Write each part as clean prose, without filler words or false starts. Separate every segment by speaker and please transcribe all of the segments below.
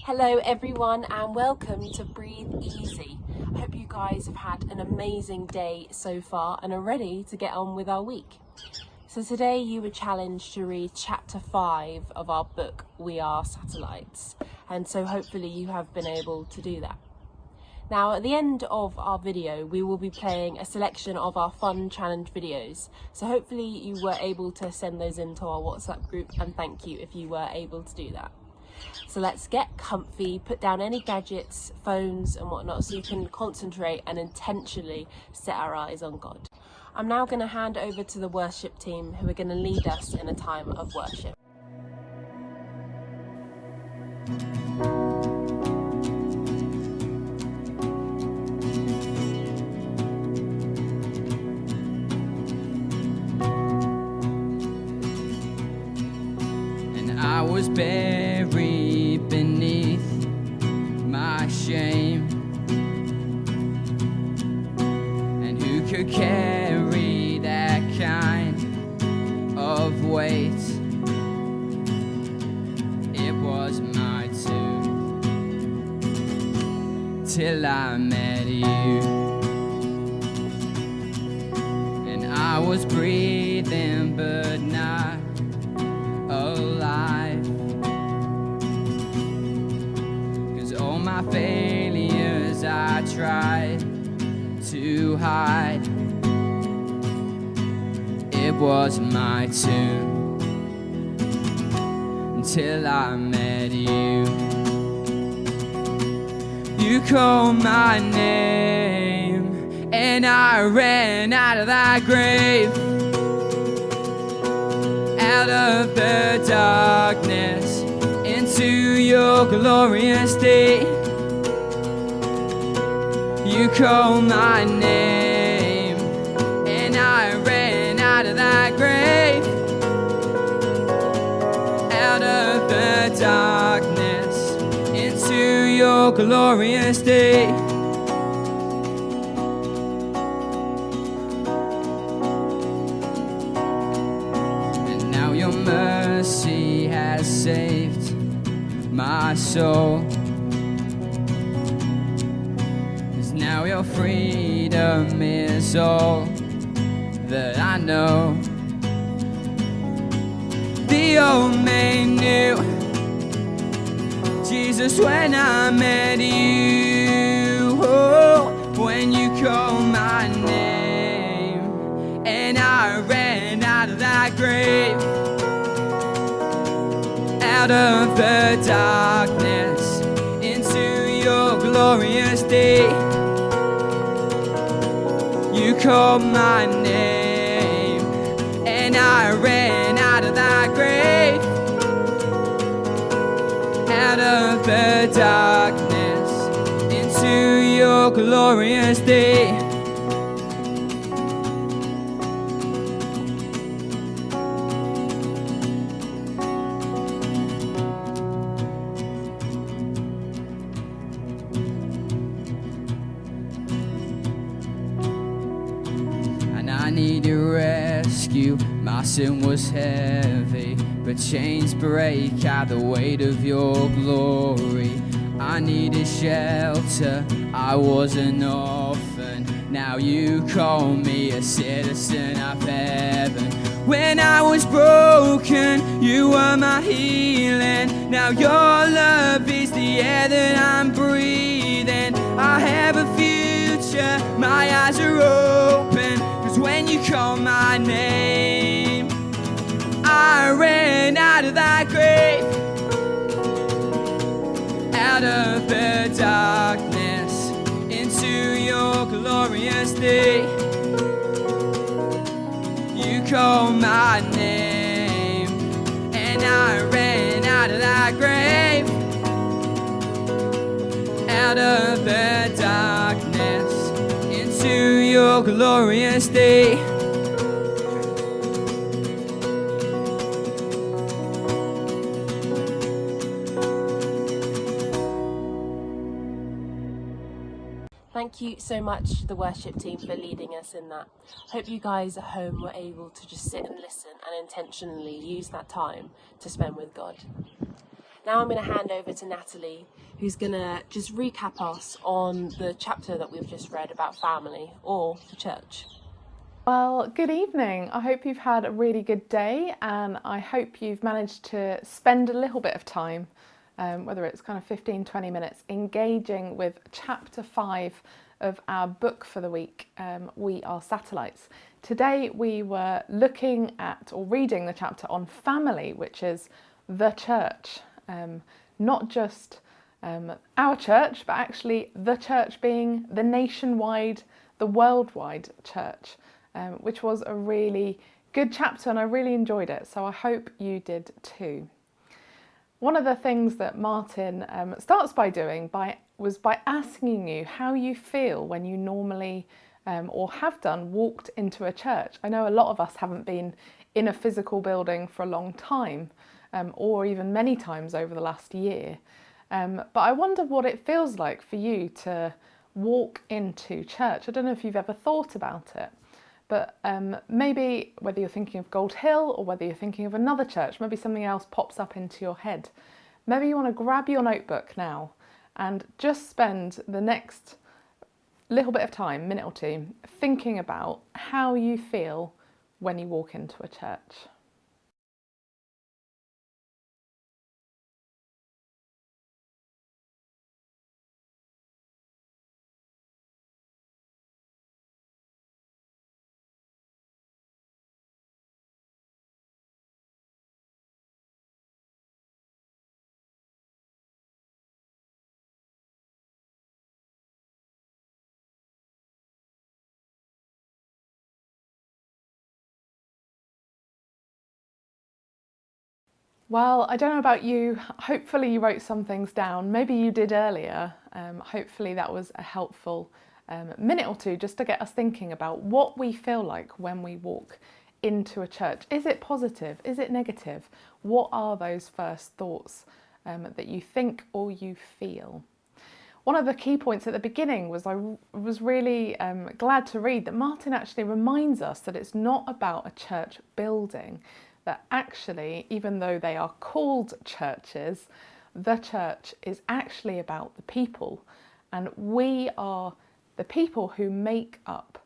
Speaker 1: Hello everyone and welcome to Breathe Easy. I hope you guys have had an amazing day so far and are ready to get on with our week. So today you were challenged to read chapter 5 of our book, We Are Satellites, and so hopefully you have been able to do that. Now at the end of our video we will be playing a selection of our fun challenge videos, so hopefully you were able to send those into our WhatsApp group, and thank you if you were able to do that. So let's get comfy, put down any gadgets, phones and whatnot so you can concentrate and intentionally set our eyes on God. I'm now going to hand over to the worship team who are going to lead us in a time of worship.
Speaker 2: And I was buried beneath my shame, and who could carry that kind of weight? It was my tomb till I met you, and I was breathing but not alive, 'cause all my failures I tried to hide. It was my tomb until I met you. You called my name and I ran out of that grave, out of the darkness into your glorious day. You called my name and I ran out of that grave, out of the darkness into your glorious day. And now your mercy has saved my soul, 'cause now your freedom is all that I know. The old man knew Jesus when I met you. Oh, when you called my name and I ran out of that grave, out of the darkness into your glorious day. You called my name and I ran out of that grave, out of the darkness into your glorious day. I needed rescue, my sin was heavy, but chains break out the weight of your glory. I needed shelter, I was an orphan, now you call me a citizen of heaven. When I was broken, you were my healing, now your love is the air that I'm breathing. I have a future, my eyes are open, when you call my name, I ran out of that grave, out of the darkness into your glorious day. You called my name and I ran out of that grave, out of the darkness into your glorious day.
Speaker 1: Thank you so much to the worship team for leading us in that. Hope you guys at home were able to just sit and listen and intentionally use that time to spend with God. Now I'm going to hand over to Natalie, who's going to just recap us on the chapter that we've just read about family or the church.
Speaker 3: Well, good evening. I hope you've had a really good day, and I hope you've managed to spend a little bit of time, whether it's kind of 15-20 minutes, engaging with chapter 5 of our book for the week, We Are Satellites. Today we were looking at or reading the chapter on family, which is the church, not just our church, but actually the church being the nationwide, the worldwide church. Which was a really good chapter and I really enjoyed it, so I hope you did too. One of the things that Martin starts by doing was by asking you how you feel when you normally or have done walked into a church. I know a lot of us haven't been in a physical building for a long time or even many times over the last year, but I wonder what it feels like for you to walk into church. I don't know if you've ever thought about it. But maybe whether you're thinking of Gold Hill or whether you're thinking of another church, maybe something else pops up into your head. Maybe you want to grab your notebook now and just spend the next little bit of time, minute or two, thinking about how you feel when you walk into a church. Well, I don't know about you, hopefully you wrote some things down, maybe you did earlier, hopefully that was a helpful minute or two just to get us thinking about what we feel like when we walk into a church. Is it positive? Is it negative? What are those first thoughts that you think or you feel? One of the key points at the beginning was I was really glad to read that Martin actually reminds us that it's not about a church building, that actually, even though they are called churches, the church is actually about the people, and we are the people who make up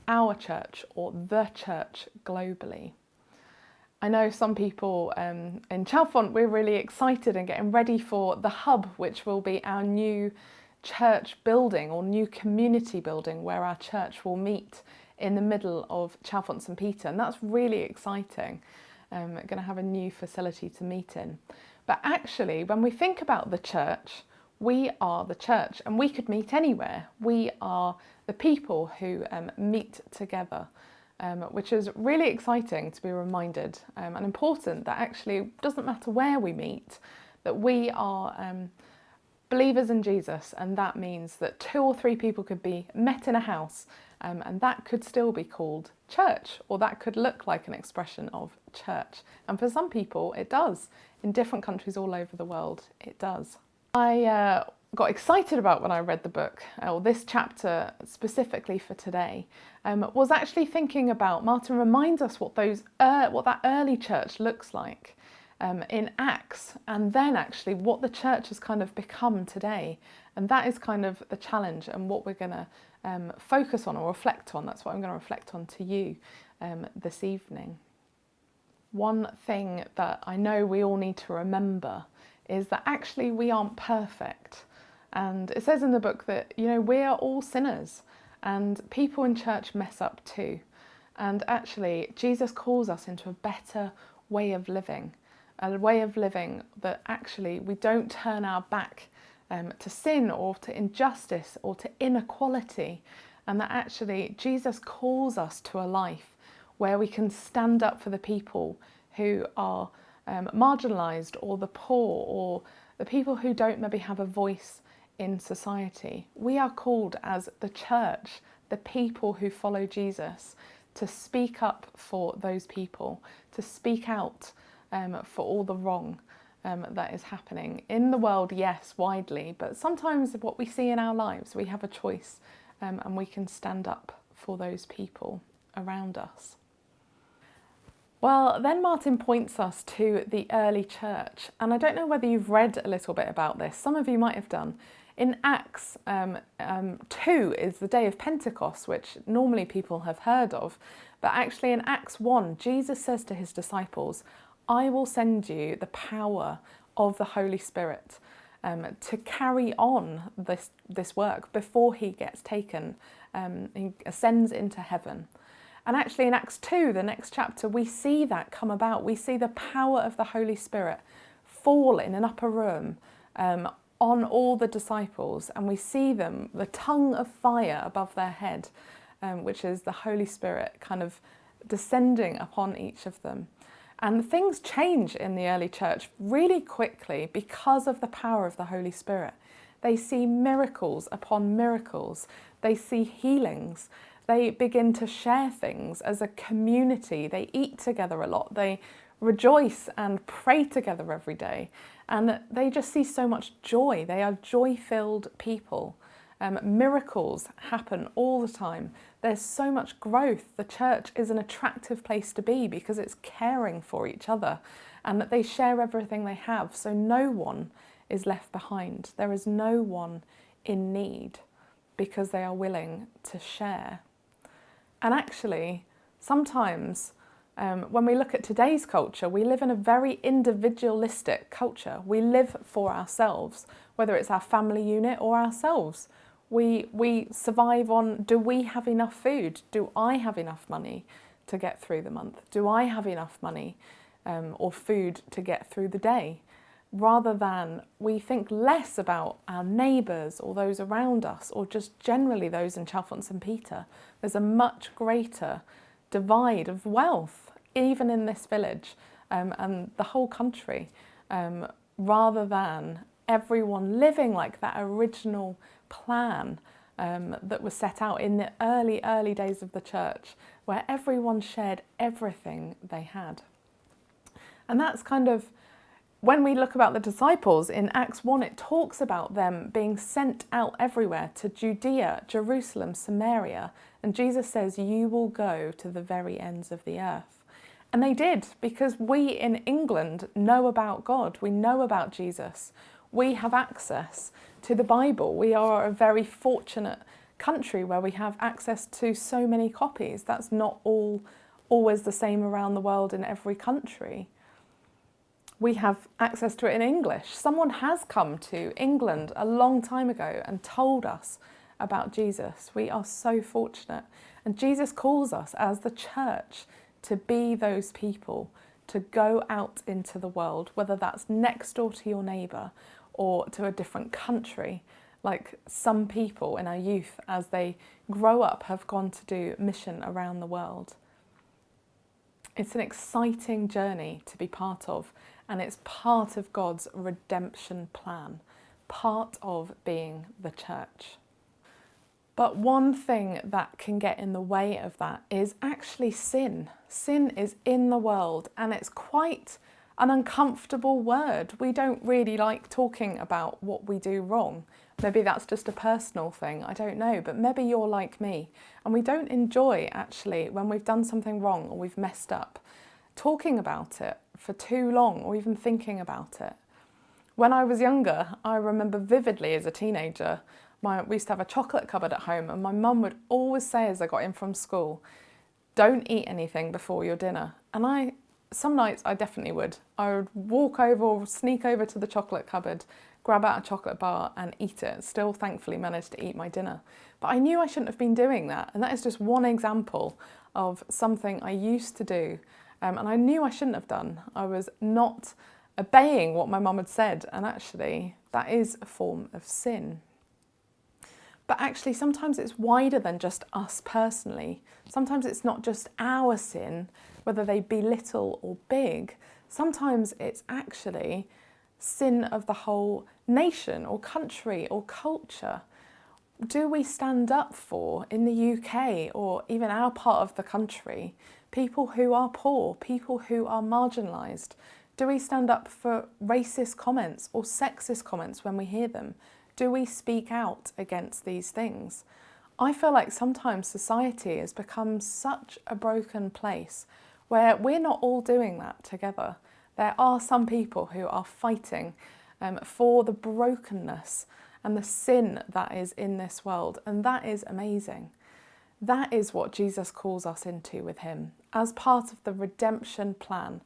Speaker 3: our church or the church globally. I know some people in Chalfont, we're really excited and getting ready for the hub, which will be our new church building or new community building where our church will meet in the middle of Chalfont St Peter, and that's really exciting. We're going to have a new facility to meet in. But actually, when we think about the church, we are the church and we could meet anywhere. We are the people who meet together, which is really exciting to be reminded and important that actually it doesn't matter where we meet, that we are believers in Jesus, and that means that 2 or 3 people could be met in a house and that could still be called church, or that could look like an expression of church. And for some people it does. In different countries all over the world it does. I got excited about when I read the book, or this chapter specifically for today, was actually thinking about, Martin reminds us what that early church looks like in Acts, and then actually what the church has kind of become today. And that is kind of the challenge and what we're going to focus on or reflect on. That's what I'm going to reflect on to you this evening. One thing that I know we all need to remember is that actually we aren't perfect. And it says in the book that, you know, we are all sinners and people in church mess up too. And actually Jesus calls us into a better way of living, a way of living that actually we don't turn our back to sin or to injustice or to inequality, and that actually Jesus calls us to a life where we can stand up for the people who are marginalised, or the poor, or the people who don't maybe have a voice in society. We are called as the church, the people who follow Jesus, to speak up for those people, to speak out for all the wrong that is happening in the world, yes, widely, but sometimes what we see in our lives, we have a choice and we can stand up for those people around us. Well, then Martin points us to the early church. And I don't know whether you've read a little bit about this. Some of you might have done. In Acts 2 is the day of Pentecost, which normally people have heard of. But actually in Acts 1, Jesus says to his disciples, I will send you the power of the Holy Spirit to carry on this work before he gets taken, he ascends into heaven. And actually in Acts 2, the next chapter, we see that come about. We see the power of the Holy Spirit fall in an upper room on all the disciples, and we see them, the tongue of fire above their head, which is the Holy Spirit kind of descending upon each of them. And things change in the early church really quickly because of the power of the Holy Spirit. They see miracles upon miracles. They see healings. They begin to share things as a community. They eat together a lot. They rejoice and pray together every day. And they just see so much joy. They are joy-filled people. Miracles happen all the time. There's so much growth. The church is an attractive place to be because it's caring for each other and that they share everything they have. So no one is left behind. There is no one in need because they are willing to share. And actually, sometimes when we look at today's culture, we live in a very individualistic culture. We live for ourselves, whether it's our family unit or ourselves. We survive on, do we have enough food? Do I have enough money to get through the month? Do I have enough money or food to get through the day? Rather than we think less about our neighbours or those around us or just generally those in Chalfont and St Peter. There's a much greater divide of wealth, even in this village and the whole country, rather than everyone living like that original plan that was set out in the early days of the church, where everyone shared everything they had. And that's kind of, when we look about the disciples in Acts 1, it talks about them being sent out everywhere to Judea, Jerusalem, Samaria. And Jesus says, you will go to the very ends of the earth. And they did, because we in England know about God. We know about Jesus. We have access to the Bible. We are a very fortunate country where we have access to so many copies. That's not always the same around the world in every country. We have access to it in English. Someone has come to England a long time ago and told us about Jesus. We are so fortunate. And Jesus calls us as the church to be those people, to go out into the world, whether that's next door to your neighbour or to a different country, like some people in our youth as they grow up have gone to do mission around the world. It's an exciting journey to be part of, and it's part of God's redemption plan, part of being the church. But one thing that can get in the way of that is actually sin. Sin is in the world, and it's quite an uncomfortable word. We don't really like talking about what we do wrong. Maybe that's just a personal thing, I don't know, but maybe you're like me and we don't enjoy actually when we've done something wrong or we've messed up, talking about it for too long or even thinking about it. When I was younger, I remember vividly as a teenager, we used to have a chocolate cupboard at home and my mum would always say as I got in from school, don't eat anything before your dinner. And some nights I definitely would. I would walk over or sneak over to the chocolate cupboard, grab out a chocolate bar and eat it. Still thankfully managed to eat my dinner. But I knew I shouldn't have been doing that. And that is just one example of something I used to do. And I knew I shouldn't have done. I was not obeying what my mum had said. And actually that is a form of sin. But actually sometimes it's wider than just us personally. Sometimes it's not just our sin, whether they be little or big. Sometimes it's actually sin of the whole nation or country or culture. Do we stand up for, in the UK or even our part of the country, people who are poor, people who are marginalised? Do we stand up for racist comments or sexist comments when we hear them? Do we speak out against these things? I feel like sometimes society has become such a broken place where we're not all doing that together. There are some people who are fighting for the brokenness and the sin that is in this world, and that is amazing. That is what Jesus calls us into with him. As part of the redemption plan,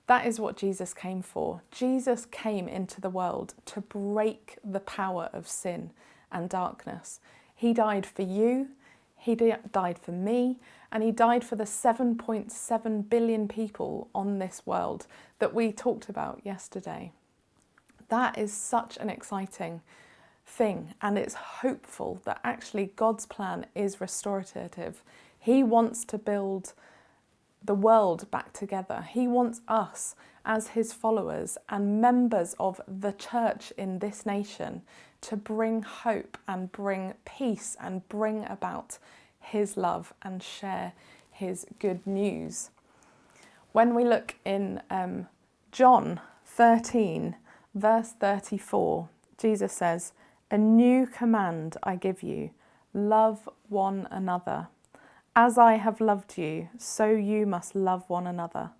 Speaker 3: that is what Jesus came for. Jesus came into the world to break the power of sin and darkness. He died for you, he died for me, and he died for the 7.7 billion people on this world that we talked about yesterday. That is such an exciting thing, and it's hopeful that actually God's plan is restorative. He wants to build the world back together. He wants us as his followers and members of the church in this nation to bring hope and bring peace and bring about his love and share his good news. When we look in John 13, verse 34, Jesus says, "A new command I give you, love one another. As I have loved you, so you must love one another.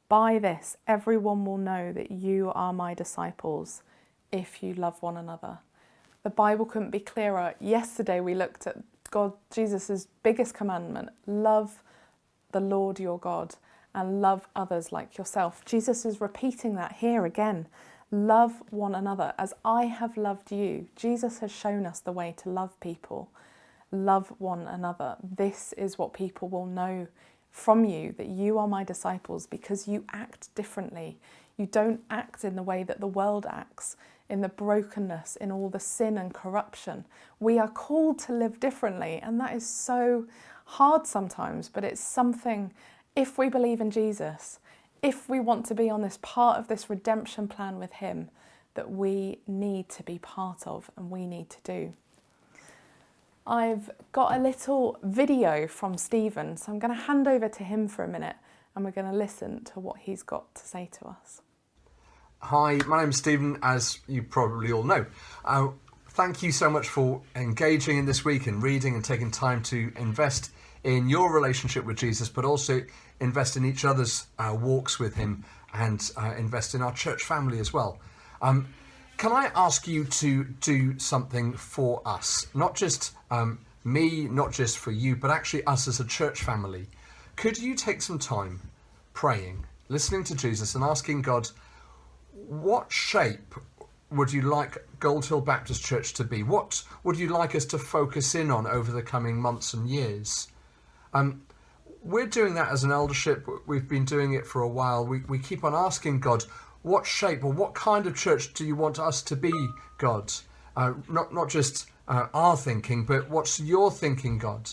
Speaker 3: By this, everyone will know that you are my disciples, if you love one another." The Bible couldn't be clearer. Yesterday we looked at Jesus' biggest commandment, love the Lord your God and love others like yourself. Jesus is repeating that here again. Love one another as I have loved you. Jesus has shown us the way to love people. Love one another. This is what people will know from you, that you are my disciples, because you act differently. You don't act in the way that the world acts, in the brokenness, in all the sin and corruption. We are called to live differently, and that is so hard sometimes, but it's something, if we believe in Jesus, if we want to be on this part of this redemption plan with him, that we need to be part of and we need to do. I've got a little video from Stephen, so I'm going to hand over to him for a minute and we're going to listen to what he's got to say to us.
Speaker 4: Hi, my name's Stephen, as you probably all know. Thank you so much for engaging in this week and reading and taking time to invest in your relationship with Jesus, but also invest in each other's walks with him and invest in our church family as well. Can I ask you to do something for us? Not just me, not just for you, but actually us as a church family. Could you take some time praying, listening to Jesus and asking God, what shape would you like Gold Hill Baptist Church to be? What would you like us to focus in on over the coming months and years? We're doing that as an eldership. We've been doing it for a while. We keep on asking God, what shape or what kind of church do you want us to be, God? Not just our thinking, but what's your thinking, God?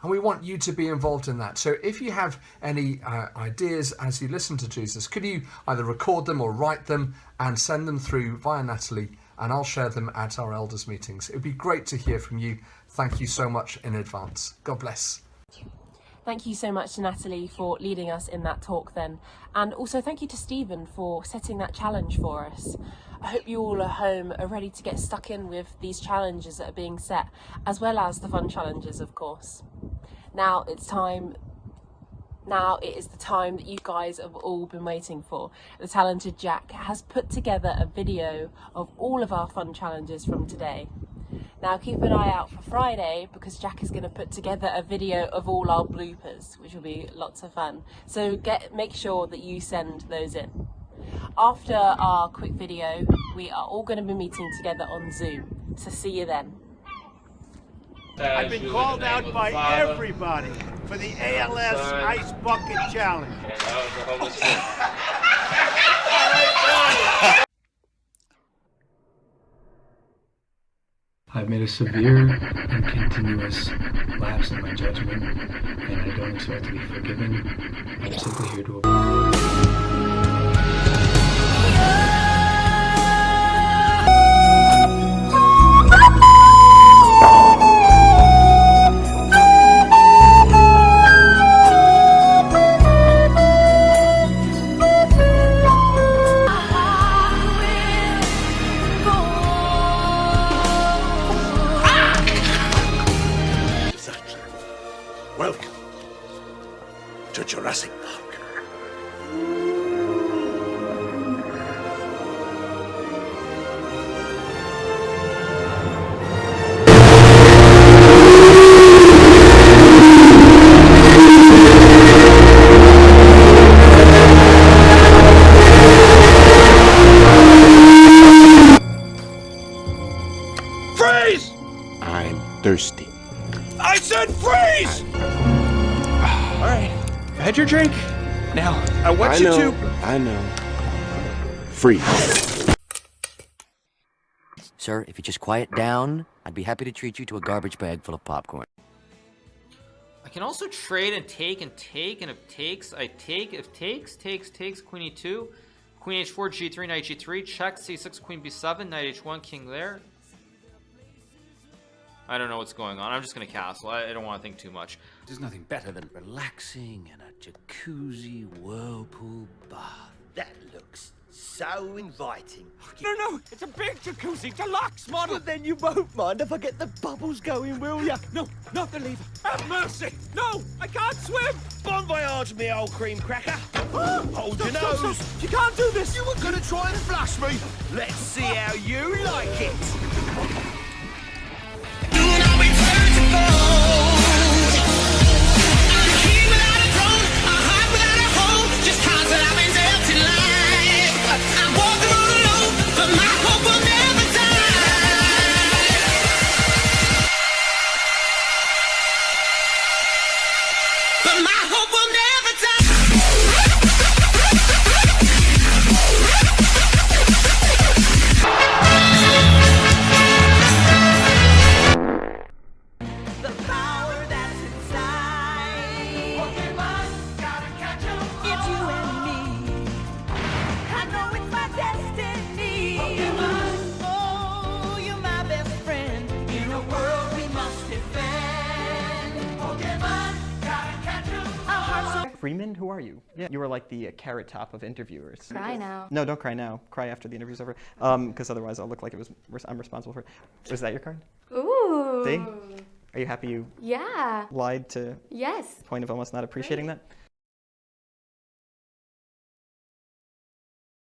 Speaker 4: And we want you to be involved in that. So if you have any ideas as you listen to Jesus, could you either record them or write them and send them through via Natalie, and I'll share them at our elders meetings. It would be great to hear from you. Thank you so much in advance. God bless.
Speaker 1: Thank you so much to Natalie for leading us in that talk then. And also thank you to Stephen for setting that challenge for us. I hope you all at home are ready to get stuck in with these challenges that are being set, as well as the fun challenges, of course. Now it is the time that you guys have all been waiting for. The talented Jack has put together a video of all of our fun challenges from today. Now keep an eye out for Friday, because Jack is going to put together a video of all our bloopers, which will be lots of fun. So make sure that you send those in. After our quick video, we are all going to be meeting together on Zoom. So see you then.
Speaker 5: I've been called out by everybody for the ALS Ice Bucket Challenge.
Speaker 6: I've made a severe and continuous lapse in my judgment, and I don't expect to be forgiven. I'm simply here to
Speaker 5: Welcome to Jurassic Park.
Speaker 7: thirsty.
Speaker 5: I said freeze!
Speaker 7: All right, had your drink. Now, I want you to...
Speaker 8: I know. Freeze.
Speaker 9: Sir, if you just quiet down, I'd be happy to treat you to a garbage bag full of popcorn.
Speaker 10: I can also trade and take, and if takes, I take. If takes, queen e2, queen h4, g3, knight g3, check, c6, queen b7, knight h1, king there. I don't know what's going on. I'm just gonna castle. I don't want to think too much.
Speaker 9: There's nothing better than relaxing in a jacuzzi whirlpool bath.
Speaker 5: That looks so inviting.
Speaker 11: No, it's a big jacuzzi deluxe model.
Speaker 5: But then you won't mind if I get the bubbles going, will ya?
Speaker 11: No, not the lever. Have mercy. No, I can't swim.
Speaker 5: Bon voyage, me old cream cracker. Hold your
Speaker 11: Stop,
Speaker 5: nose.
Speaker 11: stop. You can't do this.
Speaker 5: You were gonna try and flush me. Let's see how you like it.
Speaker 12: Freeman, who are you? Yeah, you were like the carrot top of interviewers.
Speaker 13: Cry now.
Speaker 12: No, don't cry now. Cry after the interview's over. Because otherwise I'll look like I'm responsible for it. Was that your card?
Speaker 13: Ooh.
Speaker 12: See? Are you happy you
Speaker 13: Yeah.
Speaker 12: lied to
Speaker 13: Yes.
Speaker 12: the point of almost not appreciating that?